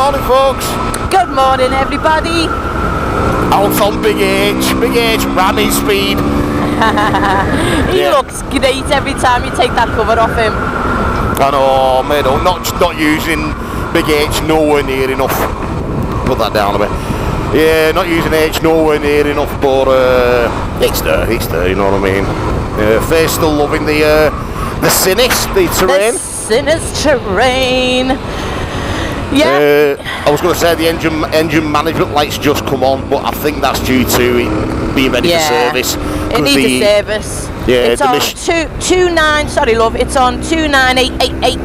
morning, folks. Good morning, everybody. Out on Big H, ramming speed. He looks great every time you take that cover off him. I know, mate, not using Big H nowhere near enough. Put that down a bit. Yeah, not using H nowhere near enough, but it's there, you know what I mean? Faye's still loving the Sinnis, the terrain. The Sinnis terrain. Yeah. I was going to say the engine management lights just come on, but I think that's due to it being ready for service. It needs a service. Yeah, it's on 2988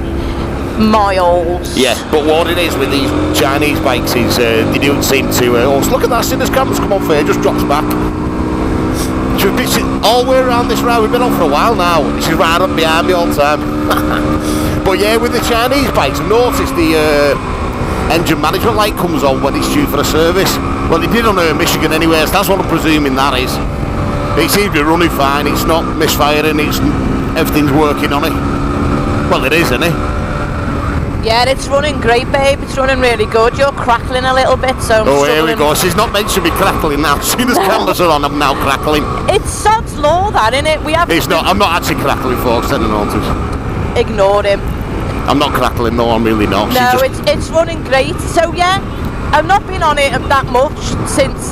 miles. Yeah, but what it is with these Chinese bikes is they don't seem to. Look at that, Sinnis camera's come on fair, just drops back. All the way around this road, we've been on for a while now. She's right up behind me all the time. But yeah, with the Chinese bikes, I've noticed the engine management light comes on when it's due for a service. Well, it did on Michigan anyway, so that's what I'm presuming that is. It seems to be running fine, it's not misfiring, everything's working on it. Well, it is, isn't it? Yeah, it's running great, babe. It's running really good. You're crackling a little bit, so I'm here we go. She's not meant to be crackling now. As soon as cameras are on, I'm now crackling. It's sod's law, that, isn't it? It's not. I'm not actually crackling, folks. Sending on to. Ignore him. I'm not crackling. No, I'm really not. No, it's running great. So yeah, I've not been on it that much since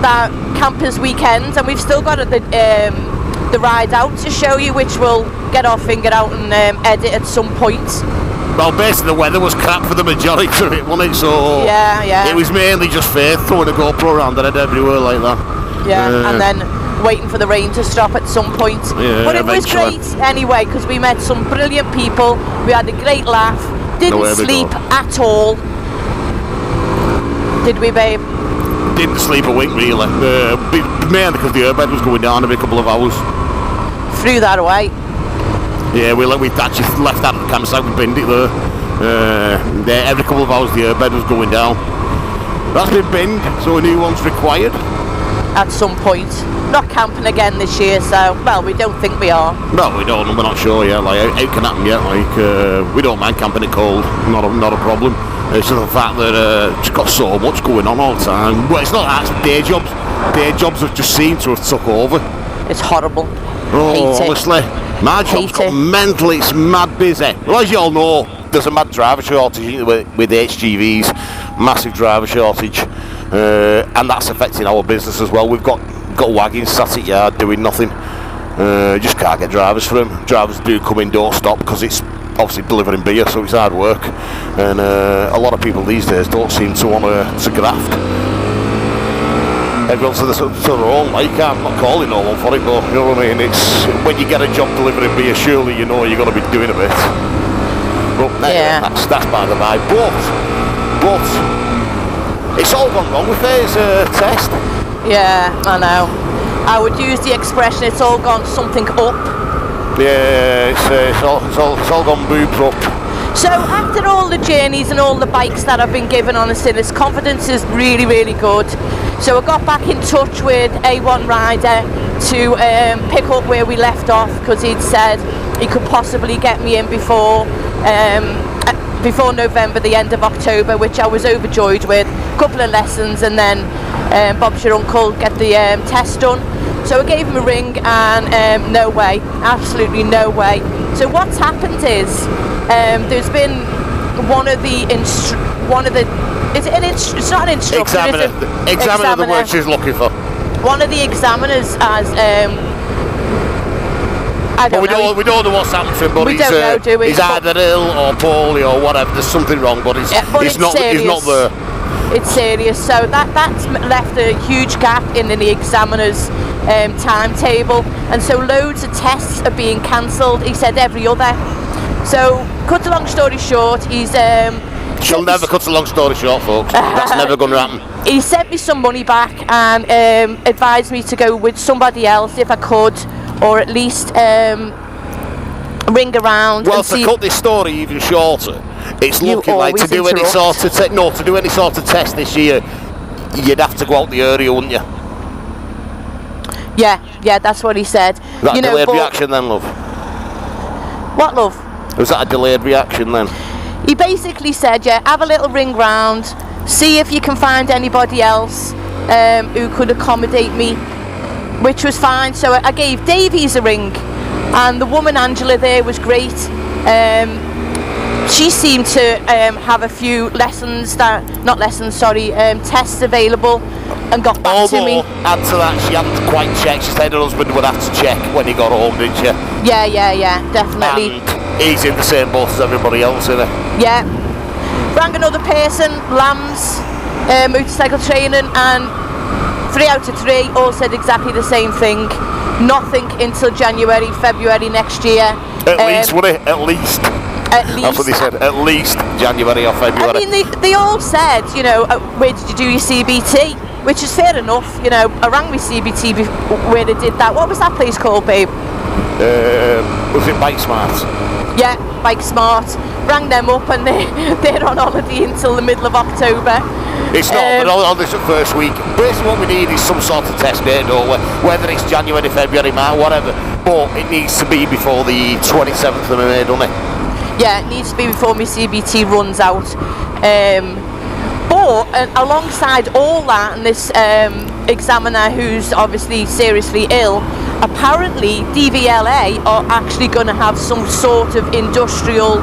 that campers weekend, and we've still got the ride out to show you, which we'll get our finger out and edit at some point. Well, basically the weather was crap for the majority of it, wasn't it? So yeah. It was mainly just Faith throwing a GoPro around the head everywhere like that. Yeah, and then waiting for the rain to stop at some point. Yeah, but it was great anyway, because we met some brilliant people. We had a great laugh. Didn't sleep at all. Did we, babe? Didn't sleep a wink really. Mainly because the airbed was going down every couple of hours. Threw that away. Yeah, we actually left that at the campsite. We binned it there. Every couple of hours the airbed was going down. That's been binned, so a new one's required. At some point. Not camping again this year, so, well, we don't think we are. No, we don't, we're not sure yet. Like, it can happen yet. Like, we don't mind camping it cold. Not a problem. It's just the fact that it's got so much going on all the time. Well, it's not actually day jobs. Day jobs have just seemed to have took over. It's horrible. Oh, honestly. My job's got mental, it's mad busy. Well, as you all know, there's a mad driver shortage with HGVs. Massive driver shortage. And that's affecting our business as well. We've got wagons sat at yard doing nothing. Just can't get drivers for them. Drivers do come in, don't stop, because it's obviously delivering beer, so it's hard work. And a lot of people these days don't seem to want to graft. Everyone's to their own, like, I'm not calling no one for it, but you know what I mean, it's when you get a job delivering beer, surely you know you're going to be doing a bit. But that's by the by. But it's all gone wrong with his test. Yeah, I know. I would use the expression, it's all gone something up. Yeah, it's all gone boobs up. So after all the journeys and all the bikes that I've been given on a Sinnis, confidence is really, really good. So I got back in touch with A1 Rider to pick up where we left off, because he'd said he could possibly get me in before November, the end of October, which I was overjoyed with. A couple of lessons and then Bob's your uncle, get the test done. So I gave him a ring and no way, absolutely no way. So what's happened is there's been one of the it's not an instructor, examiner, the word she's looking for. One of the examiners has I don't know. We don't know what's happened to him, but he's either ill or poorly or whatever. There's something wrong, but he's not there. It's serious. So that's left a huge gap in the examiner's timetable, and so loads of tests are being cancelled. He said every other. So cut a long story short, he's she'll never cut a long story short, folks. That's never going to happen. He sent me some money back and advised me to go with somebody else if I could, or at least ring around. Well, to cut this story even shorter, it's looking like to do any sort of test this year, you'd have to go out the area, wouldn't you? Yeah, that's what he said. Was that a delayed reaction then, love? What, love? Was that a delayed reaction then? He basically said, yeah, have a little ring round, see if you can find anybody else who could accommodate me, which was fine. So I gave Davies a ring, and the woman Angela there was great. She seemed to have a few tests available, and got back to me. Add to that, she hadn't quite checked. She said her husband would have to check when he got home, didn't she? Yeah, definitely. And he's in the same boat as everybody else, isn't he? Yeah. Rang another person, Lambs, motorcycle training, and 3 out of 3 all said exactly the same thing. Nothing until January, February next year. At least, would it? At least. That's what they said. At least January or February. I mean, they all said, you know, where did you do your CBT? Which is fair enough. You know, I rang my CBT where they did that. What was that place called, babe? Was it Bike Smart? Yeah, Bike Smart. Rang them up, and they're on holiday until the middle of October. It's not, but on this first week. Basically what we need is some sort of test date, whether it's January, February, March, whatever. But it needs to be before the 27th of May, doesn't it? Yeah, it needs to be before my CBT runs out. But alongside all that, and this examiner who's obviously seriously ill, apparently DVLA are actually going to have some sort of industrial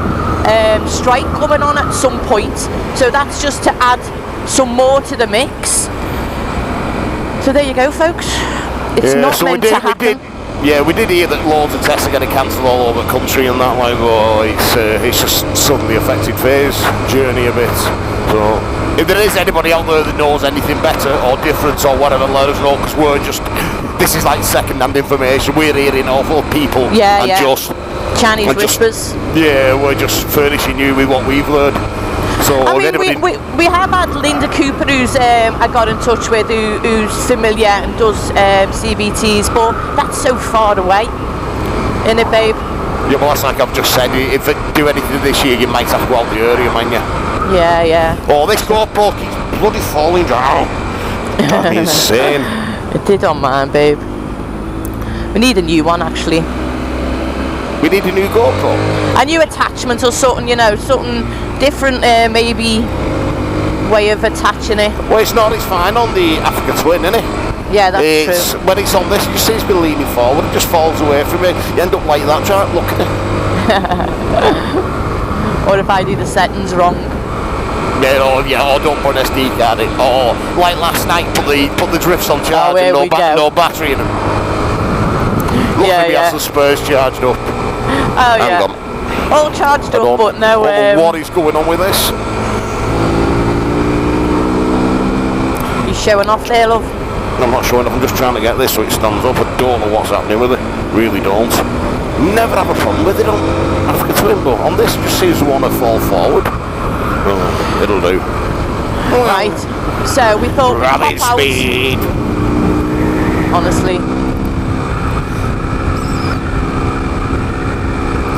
strike coming on at some point. So that's just to add some more to the mix. So there you go, folks. It's not meant to happen. We did hear that loads of tests are getting cancelled all over the country and that, like, it's just suddenly affected Faye's journey a bit. So if there is anybody out there that knows anything better or different or whatever, let us know, because this is like second-hand information. We're hearing awful people just Chinese whispers. We're just furnishing you with what we've learned. So I mean, we have had Linda Cooper, who's I got in touch with, who's familiar and does CBTs, but that's so far away, isn't it, babe? Yeah, well, that's like I've just said. If it do anything this year, you might have to go out the area, man, Yeah. Oh, this GoPro keeps bloody falling down. That's insane. It did on mine, babe. We need a new one, actually. We need a new GoPro. A new attachment or something, something different, maybe way of attaching it. Well, it's not. It's fine on the Africa Twin, isn't it? Yeah, that's true. When it's on this, you see it's been leaning forward. It just falls away from it. You end up like that, trying to look at it. Or if I do the settings wrong. Or don't put an SD card in. Or like last night, put the drifts on charge and no battery in them. Luckily, we have some Spurs charged up. Oh, hang on. All charged up, but no. What is going on with this? You showing off there, love? I'm not showing off. I'm just trying to get this so it stands up. I don't know what's happening with it. Really don't. Never have a problem with it on Africa Twin, but on this, it just seems to want to fall forward. Oh, it'll do. Right. So we thought we'd rabbit pop speed. Out. Honestly.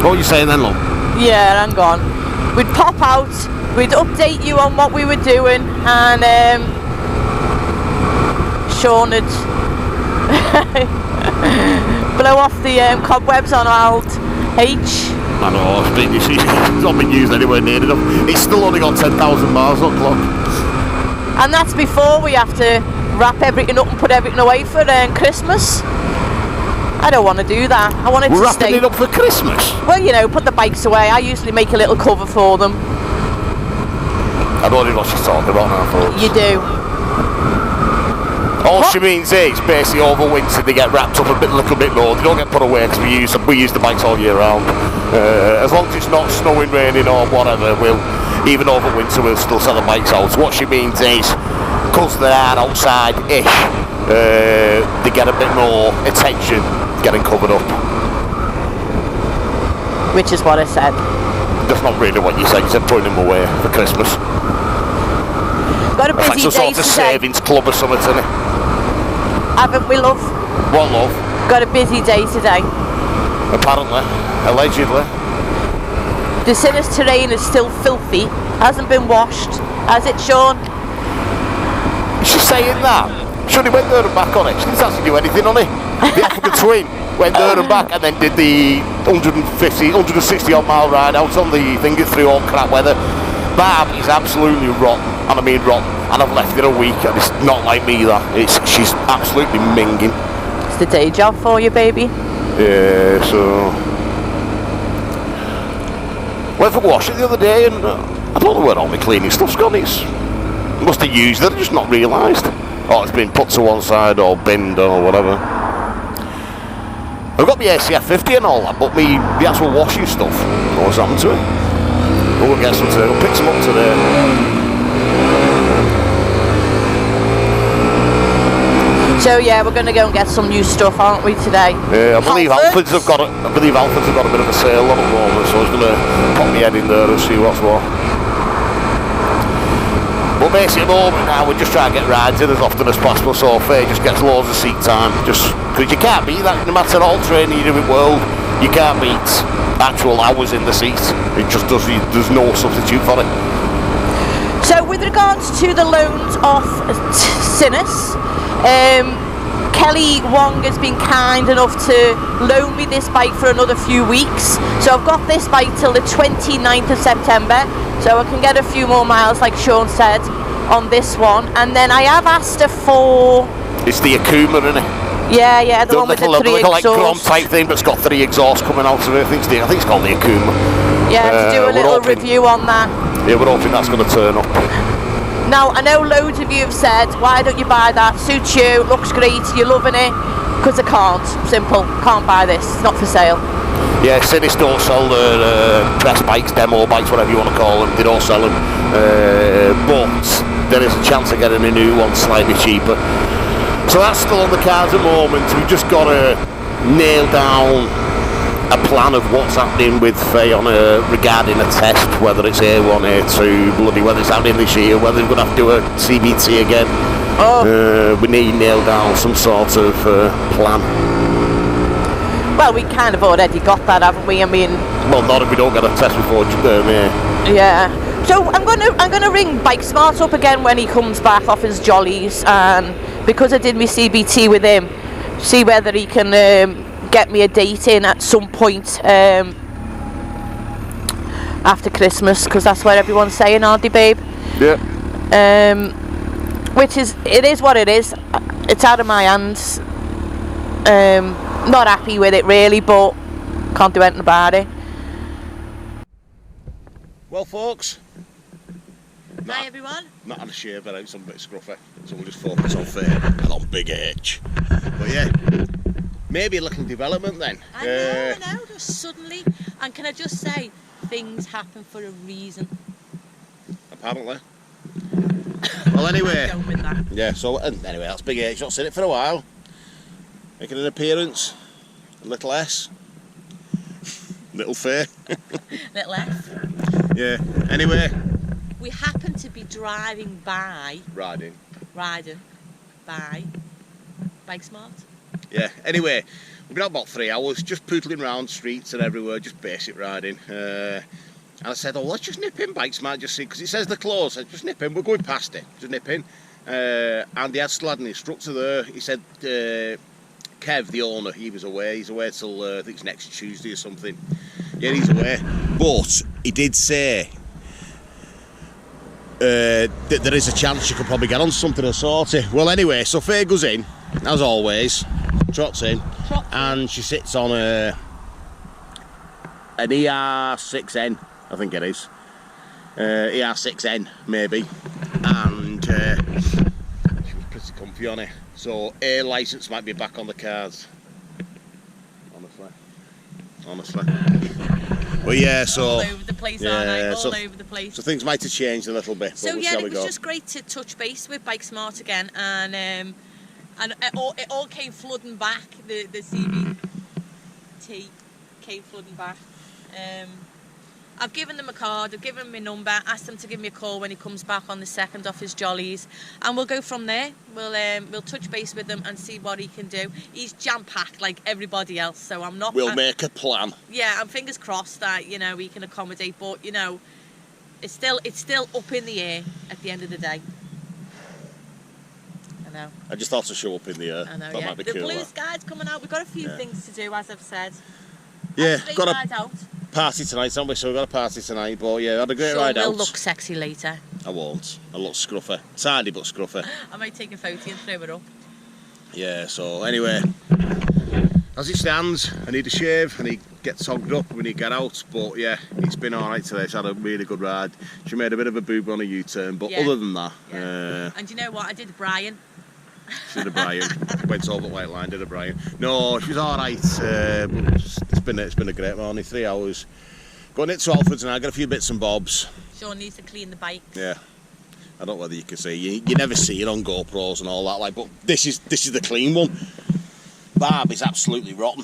What were you saying then, love? Yeah, hang on. We'd pop out, we'd update you on what we were doing, and Sean would blow off the cobwebs on Alt H. I know, it's not been used anywhere near enough. It's still only got 10,000 miles on clock. And that's before we have to wrap everything up and put everything away for Christmas. I don't want to do that. I want it to stay. Wrapping it up for Christmas? Well, put the bikes away. I usually make a little cover for them. I don't know what she's talking about now, folks. You do. All she means is basically over winter they get wrapped up a little bit more. They don't get put away because we use the bikes all year round. As long as it's not snowing, raining or whatever, even over winter we'll still sell the bikes out. So what she means is, because they are outside-ish, they get a bit more attention getting covered up. Which is what I said. That's not really what you said. You said putting them away for Christmas. Got a busy like some day sort of today. savings club or something, isn't it? Haven't we, love? What, love? Got a busy day today. Apparently. Allegedly. The Sinnis terrain is still filthy. Hasn't been washed. Has it, Sean? Is she saying that? She only went there and back on it. She didn't actually do anything on it. The African Twin went there and back and then did the 160 odd mile ride out on the thing through all crap weather. Barb is absolutely rotten, and I mean rotten, and I've left it a week, and it's not like me that. She's absolutely minging. It's the day job for you, baby. Yeah, so... Went for wash it the other day, and I don't know where all my cleaning stuff's gone. Must have used it, I've just not realised. Or it's been put to one side, or binned, or whatever. I've got the ACF 50 and all that, but the actual washing stuff, what's happened to it? We'll get some today, we'll pick some up today. So yeah, we're going to go and get some new stuff, aren't we, today? Yeah, I believe Alfred's have got a bit of a sale on at the moment, so I was going to pop my head in there and see what's what. But basically at the moment now, we're just trying to get rides in as often as possible, so Faye just gets loads of seat time, just because you can't beat that, no matter all training you do in world, you can't beat actual hours in the seat. It just does, there's no substitute for it. So with regards to the loans of Sinnis, Kelly Wong has been kind enough to loan me this bike for another few weeks. So I've got this bike till the 29th of September, so I can get a few more miles, like Sean said, on this one. And then I have asked her for... It's the Akuma, isn't it? Yeah, the one with the 3 little like exhausts. Grom type thing, but it's got 3 exhausts coming out of it. I think it's called the Akuma. Yeah, to do a little review on that. Yeah, we're hoping that's going to turn up. Now, I know loads of you have said, why don't you buy that? Suits you, looks great, you're loving it. Because I can't. Simple. Can't buy this. It's not for sale. Yeah, Sinnis don't sell their press bikes, demo bikes, whatever you want to call them. They don't sell them. But there is a chance of getting a new one slightly cheaper. So that's still on the cards at the moment. We've just got to nail down a plan of what's happening with Faye on regarding a test, whether it's A1, A2, whether it's happening this year, whether we're going to have to do a CBT again. We need to nail down some sort of plan. Well, we kind of already got that, haven't we? I mean... Well, not if we don't get a test before May. Yeah. So I'm gonna ring Bike Smart up again when he comes back off his jollies, and because I did my CBT with him, see whether he can get me a date in at some point after Christmas, because that's what everyone's saying, aren't they, babe? Yeah. Which is, it is what it is. It's out of my hands. Not happy with it really, but can't do anything about it. Well, folks. Hi everyone. Not on a shave, but out some bit scruffy, so we'll just focus on Faye and on Big H. But yeah, maybe a little development then. I know, just suddenly. And can I just say, things happen for a reason. Apparently. Well, anyway. Going with that. Yeah, so anyway, that's Big H. Not seen it for a while. Making an appearance. A little S. Little Faye. Little F. Yeah. Anyway. We happen to be driving by. Riding by Bike Smart. Yeah. Anyway, we've been out about 3 hours, just pootling around streets and everywhere, just basic riding. And I said, oh, let's just nip in Bike Smart, just see, because it says they're closed. I said, just nip in. We're going past it. Just nip in. And they had still had an instructor there. He said, Kev, the owner, he was away. He's away till I think it's next Tuesday or something. Yeah, he's away. But he did say that there is a chance you could probably get on something of sorty. Well, anyway, so Faye goes in, as always, trots in, and she sits on an ER6N, I think it is. ER6N, maybe. And she was pretty comfy on it. So, A licence might be back on the cards. Honestly. Well, yeah, so... All over the place, aren't I? All over the place. So things might have changed a little bit. So, yeah, it was just great to touch base with Bike Smart again, and it all came flooding back. The CBT came flooding back. I've given them a card, I've given them my number, asked them to give me a call when he comes back on the 2nd off his jollies, and we'll go from there. We'll touch base with him and see what he can do. He's jam-packed like everybody else, so I'm not... We'll make a plan. Yeah, I'm fingers crossed that, you know, he can accommodate, but, you know, it's still up in the air at the end of the day. know. I just thought to show up in the air. I know, That yeah. might be The cool. blue sky's coming out. We've got a few things to do, as I've said. Yeah, got ride a out. party tonight, haven't we? So we've got a party tonight, but yeah, had a great Sean ride will out. look sexy later. I won't. I look scruffy. Tidy but scruffy. I might take a photo and throw it up. Yeah, so anyway, as it stands, I need a shave, I need to get togged up, we need to get out, but yeah, it's been alright today, it's had a really good ride. She made a bit of a boob on a U-turn, but other than that... Yeah. And you know what, I did Brian. She did a Brian, went over the white line, did a Brian. No, she was alright, it's been a great morning, 3 hours. Going into Alfred's and I got a few bits and bobs. Sean needs to clean the bike. Yeah. I don't know whether you can see, you never see it on GoPros and all that, like, but this is the clean one. Barb is absolutely rotten.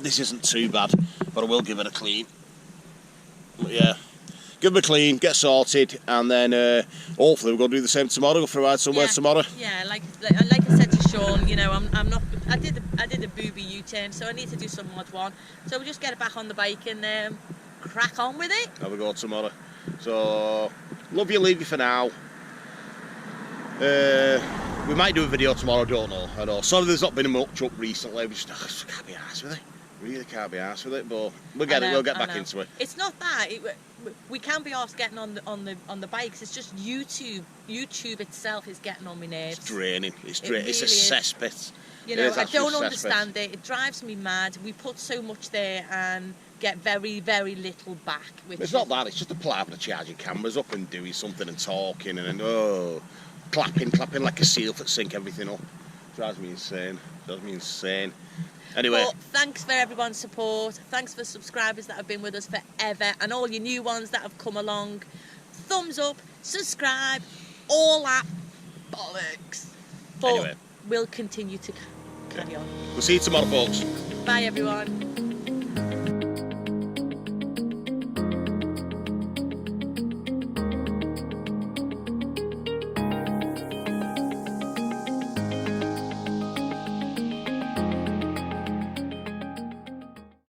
This isn't too bad, but I will give it a clean. But yeah, give it a clean, get sorted, and then hopefully we're going to do the same tomorrow, go for a ride somewhere tomorrow. Yeah, like I said to Sean, you know, I'm not, I did a booby U-turn, so I need to do some mod one. So we'll just get it back on the bike and crack on with it. Have a go tomorrow. So, love you, leave you for now. We might do a video tomorrow, don't know. I know. Sorry there's not been much up recently, we just can't be arsed with it. Really can't be arsed with it, but we'll get back into it. It's not that. We can be arsed getting on the bikes, it's just YouTube itself is getting on my nerves. It's draining, it's Really a cesspit. You know, I don't understand it, it drives me mad. We put so much there and get very, very little back. It's not that, it's just a polite to charge your cameras up and doing something and talking and clapping like a seal for sync everything up. Drives me insane. Anyway. But thanks for everyone's support. Thanks for subscribers that have been with us forever and all your new ones that have come along. Thumbs up, subscribe, all that bollocks. But anyway. we'll continue to carry on. We'll see you tomorrow, folks. Bye everyone.